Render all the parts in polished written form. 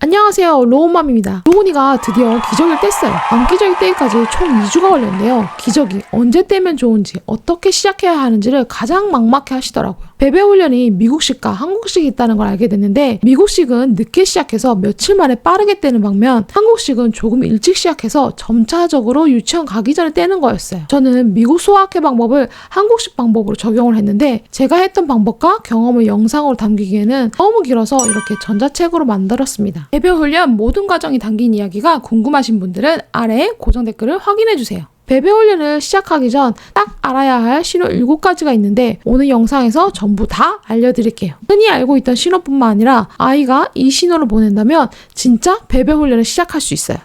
안녕하세요, 로운맘입니다. 로운이가 드디어 기저귀를 뗐어요. 안기저귀 떼기까지 총 2주가 걸렸는데요. 기저귀 언제 떼면 좋은지, 어떻게 시작해야 하는지를 가장 막막해 하시더라고요. 배배 훈련이 미국식과 한국식이 있다는 걸 알게 됐는데, 미국식은 늦게 시작해서 며칠 만에 빠르게 떼는 반면 한국식은 조금 일찍 시작해서 점차적으로 유치원 가기 전에 떼는 거였어요. 저는 미국 소아학회 방법을 한국식 방법으로 적용을 했는데, 제가 했던 방법과 경험을 영상으로 담기기에는 너무 길어서 이렇게 전자책으로 만들었습니다. 배배 훈련 모든 과정이 담긴 이야기가 궁금하신 분들은 아래에 고정 댓글을 확인해주세요. 배배 훈련을 시작하기 전 딱 알아야 할 신호 7가지가 있는데, 오늘 영상에서 전부 다 알려드릴게요. 흔히 알고 있던 신호뿐만 아니라 아이가 이 신호를 보낸다면 진짜 배배 훈련을 시작할 수 있어요.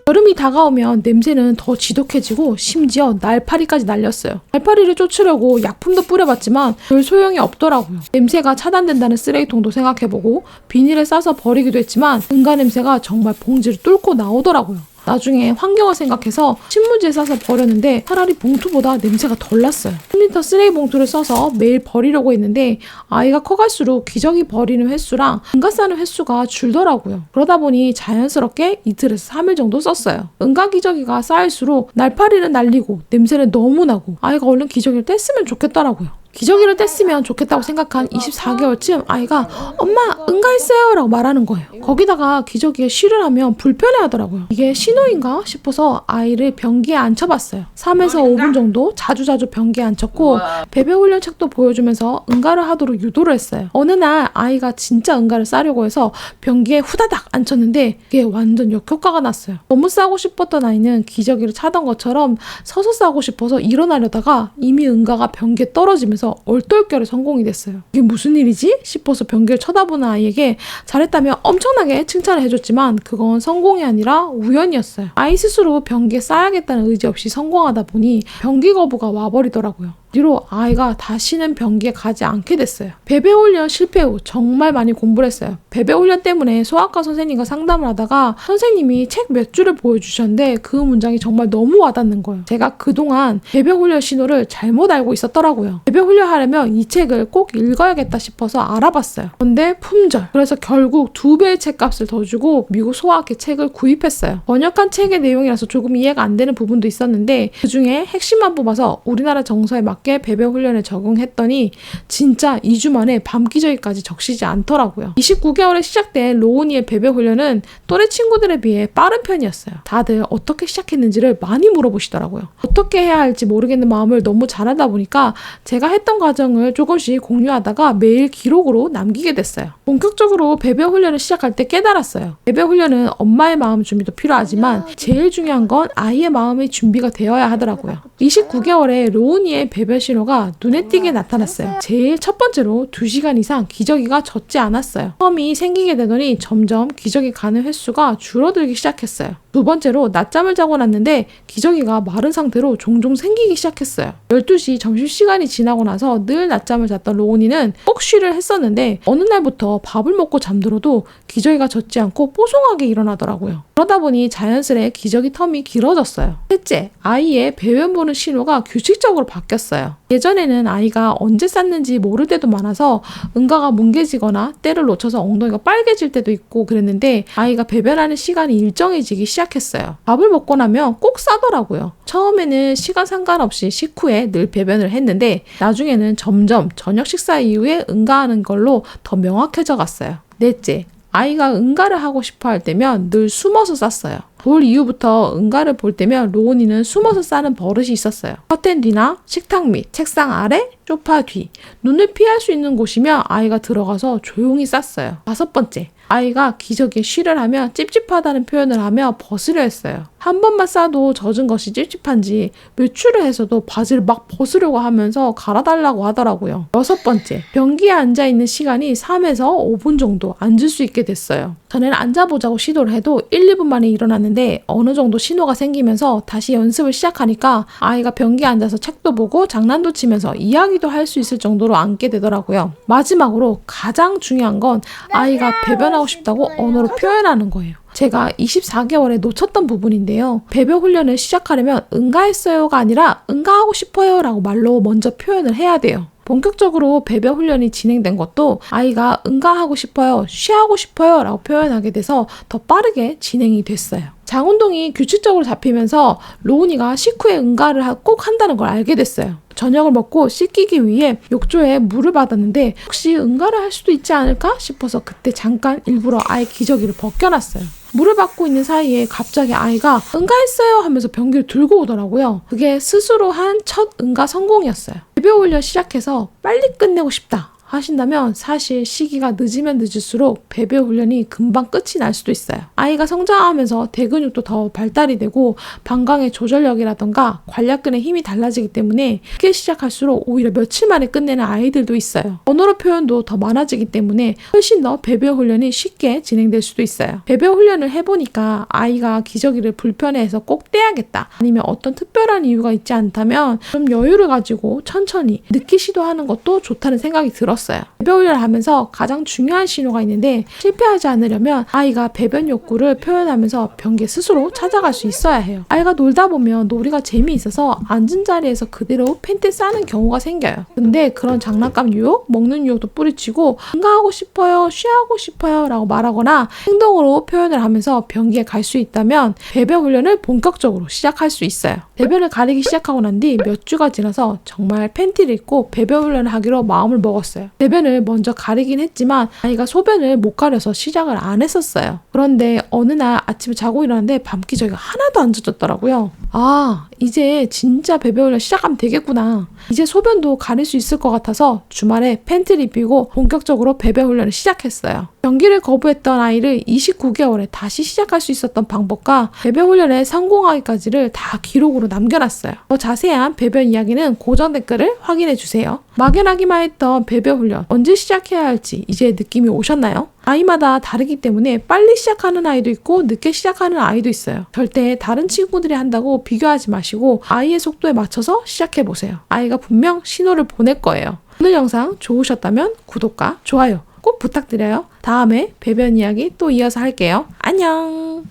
여름이 다가오면 냄새는 더 지독해지고 심지어 날파리까지 날렸어요. 날파리를 쫓으려고 약품도 뿌려봤지만 별 소용이 없더라고요. 냄새가 차단된다는 쓰레기통도 생각해보고 비닐에 싸서 버리기도 했지만 응가 냄새가 정말 봉지를 뚫고 나오더라고요. 나중에 환경을 생각해서 신문지에 싸서 버렸는데 차라리 봉투보다 냄새가 덜 났어요. 10리터 쓰레기 봉투를 써서 매일 버리려고 했는데 아이가 커갈수록 기저귀 버리는 횟수랑 응가 싸는 횟수가 줄더라고요. 그러다 보니 자연스럽게 이틀에서 3일 정도 썼어요. 응가 기저귀가 쌓일수록 날파리는 날리고 냄새는 너무 나고 아이가 얼른 기저귀를 뗐으면 좋겠더라고요. 기저귀를 뗐으면 좋겠다고 생각한 24개월쯤 아이가 엄마 응가했어요 라고 말하는 거예요. 거기다가 기저귀에 쉬를 하면 불편해하더라고요. 이게 신호인가 싶어서 아이를 변기에 앉혀봤어요. 3에서 5분 정도 자주자주 변기에 앉혔고 배배 훈련 책도 보여주면서 응가를 하도록 유도를 했어요. 어느 날 아이가 진짜 응가를 싸려고 해서 변기에 후다닥 앉혔는데 이게 완전 역효과가 났어요. 너무 싸고 싶었던 아이는 기저귀를 차던 것처럼 서서 싸고 싶어서 일어나려다가 이미 응가가 변기에 떨어지면서 얼떨결에 성공이 됐어요. 이게 무슨 일이지? 싶어서 변기를 쳐다보는 아이에게 잘했다며 엄청나게 칭찬을 해줬지만 그건 성공이 아니라 우연이었어요. 아이 스스로 변기에 싸야겠다는 의지 없이 성공하다 보니 변기 거부가 와버리더라고요. 뒤로 아이가 다시는 변기에 가지 않게 됐어요. 배배 훈련 실패 후 정말 많이 공부를 했어요. 배배 훈련 때문에 소아과 선생님과 상담을 하다가 선생님이 책 몇 줄을 보여주셨는데 그 문장이 정말 너무 와닿는 거예요. 제가 그동안 배배 훈련 신호를 잘못 알고 있었더라고요. 배배 훈련하려면 이 책을 꼭 읽어야겠다 싶어서 알아봤어요. 그런데 품절. 그래서 결국 2배의 책값을 더 주고 미국 소아학회 책을 구입했어요. 번역한 책의 내용이라서 조금 이해가 안 되는 부분도 있었는데 그중에 핵심만 뽑아서 우리나라 정서에 맞게 배배 훈련에 적응했더니 진짜 2주 만에 밤기저귀까지 적시지 않더라고요. 29개월에 시작된 로운이의 배배 훈련은 또래 친구들에 비해 빠른 편이었어요. 다들 어떻게 시작했는지를 많이 물어보시더라고요. 어떻게 해야 할지 모르겠는 마음을 너무 잘하다 보니까 제가 했던 과정을 조금씩 공유하다가 매일 기록으로 남기게 됐어요. 본격적으로 배배 훈련을 시작할 때 깨달았어요. 배배 훈련은 엄마의 마음 준비도 필요하지만 제일 중요한 건 아이의 마음의 준비가 되어야 하더라고요. 29개월에 로운이의 배배 신호가 눈에 띄게 나타났어요. 제일 첫 번째로 2시간 이상 기저귀가 젖지 않았어요. 텀이 생기게 되더니 점점 기저귀 가는 횟수가 줄어들기 시작했어요. 두 번째로 낮잠을 자고 났는데 기저귀가 마른 상태로 종종 생기기 시작했어요. 12시 점심시간이 지나고 나서 늘 낮잠을 잤던 로운이는 꼭 쉬를 했었는데 어느 날부터 밥을 먹고 잠들어도 기저귀가 젖지 않고 뽀송하게 일어나더라고요. 그러다 보니 자연스레 기저귀 텀이 길어졌어요. 셋째, 아이의 배변 보는 신호가 규칙적으로 바뀌었어요. 예전에는 아이가 언제 쌌는지 모를 때도 많아서 응가가 뭉개지거나 때를 놓쳐서 엉덩이가 빨개질 때도 있고 그랬는데 아이가 배변하는 시간이 일정해지기 시작했어요. 밥을 먹고 나면 꼭 싸더라고요. 처음에는 시간 상관없이 식후에 늘 배변을 했는데 나중에는 점점 저녁 식사 이후에 응가하는 걸로 더 명확해져 갔어요. 넷째, 아이가 응가를 하고 싶어 할 때면 늘 숨어서 쌌어요. 돌 이후부터 응가를 볼 때면 로운이는 숨어서 싸는 버릇이 있었어요. 커튼 뒤나 식탁 밑, 책상 아래, 소파 뒤, 눈을 피할 수 있는 곳이면 아이가 들어가서 조용히 쌌어요. 5번째, 아이가 기저귀에 쉬를 하면 찝찝하다는 표현을 하며 벗으려 했어요. 한 번만 싸도 젖은 것이 찝찝한지 외출을 해서도 바지를 막 벗으려고 하면서 갈아달라고 하더라고요. 6번째, 변기에 앉아있는 시간이 3에서 5분 정도 앉을 수 있게 됐어요. 전에는 앉아보자고 시도를 해도 1, 2분 만에 일어났는데 어느 정도 신호가 생기면서 다시 연습을 시작하니까 아이가 변기에 앉아서 책도 보고 장난도 치면서 이야기도 할 수 있을 정도로 앉게 되더라고요. 마지막으로 가장 중요한 건 아이가 배변하고 싶다고 언어로 표현하는 거예요. 제가 24개월에 놓쳤던 부분인데요. 배변 훈련을 시작하려면 응가했어요가 아니라 응가하고 싶어요 라고 말로 먼저 표현을 해야 돼요. 본격적으로 배변 훈련이 진행된 것도 아이가 응가하고 싶어요, 쉬하고 싶어요 라고 표현하게 돼서 더 빠르게 진행이 됐어요. 장운동이 규칙적으로 잡히면서 로운이가 식후에 응가를 꼭 한다는 걸 알게 됐어요. 저녁을 먹고 씻기기 위해 욕조에 물을 받았는데 혹시 응가를 할 수도 있지 않을까 싶어서 그때 잠깐 일부러 아이 기저귀를 벗겨놨어요. 물을 받고 있는 사이에 갑자기 아이가 응가했어요 하면서 변기를 들고 오더라고요. 그게 스스로 한 첫 응가 성공이었어요. 배변 훈련 시작해서 빨리 끝내고 싶다 하신다면 사실 시기가 늦으면 늦을수록 배변 훈련이 금방 끝이 날 수도 있어요. 아이가 성장하면서 대근육도 더 발달이 되고 방광의 조절력이라던가 관략근의 힘이 달라지기 때문에 쉽게 시작할수록 오히려 며칠 만에 끝내는 아이들도 있어요. 언어로 표현도 더 많아지기 때문에 훨씬 더 배변 훈련이 쉽게 진행될 수도 있어요. 배변 훈련을 해보니까 아이가 기저귀를 불편해해서 꼭 떼야겠다 아니면 어떤 특별한 이유가 있지 않다면 좀 여유를 가지고 천천히 늦게 시도하는 것도 좋다는 생각이 들었어요. 배변 훈련을 하면서 가장 중요한 신호가 있는데 실패하지 않으려면 아이가 배변 욕구를 표현하면서 변기에 스스로 찾아갈 수 있어야 해요. 아이가 놀다 보면 놀이가 재미있어서 앉은 자리에서 그대로 팬티 싸는 경우가 생겨요. 근데 그런 장난감 유혹, 먹는 유혹도 뿌리치고 응가하고 싶어요, 쉬하고 싶어요 라고 말하거나 행동으로 표현을 하면서 변기에 갈 수 있다면 배변 훈련을 본격적으로 시작할 수 있어요. 배변을 가리기 시작하고 난 뒤 몇 주가 지나서 정말 팬티를 입고 배변 훈련을 하기로 마음을 먹었어요. 배변을 먼저 가리긴 했지만 아이가 소변을 못 가려서 시작을 안 했었어요. 그런데 어느 날 아침에 자고 일어났는데 밤기저귀가 하나도 안 젖었더라고요. 아, 이제 진짜 배변 훈련 시작하면 되겠구나. 이제 소변도 가릴 수 있을 것 같아서 주말에 팬티를 입히고 본격적으로 배변 훈련을 시작했어요. 변기를 거부했던 아이를 29개월에 다시 시작할 수 있었던 방법과 배변 훈련에 성공하기까지를 다 기록으로 남겨놨어요. 더 자세한 배변 이야기는 고정 댓글을 확인해주세요. 막연하기만 했던 배변 훈련 언제 시작해야 할지 이제 느낌이 오셨나요? 아이마다 다르기 때문에 빨리 시작하는 아이도 있고 늦게 시작하는 아이도 있어요. 절대 다른 친구들이 한다고 비교하지 마시고 아이의 속도에 맞춰서 시작해보세요. 아이가 분명 신호를 보낼 거예요. 오늘 영상 좋으셨다면 구독과 좋아요 꼭 부탁드려요. 다음에 배변 이야기 또 이어서 할게요. 안녕.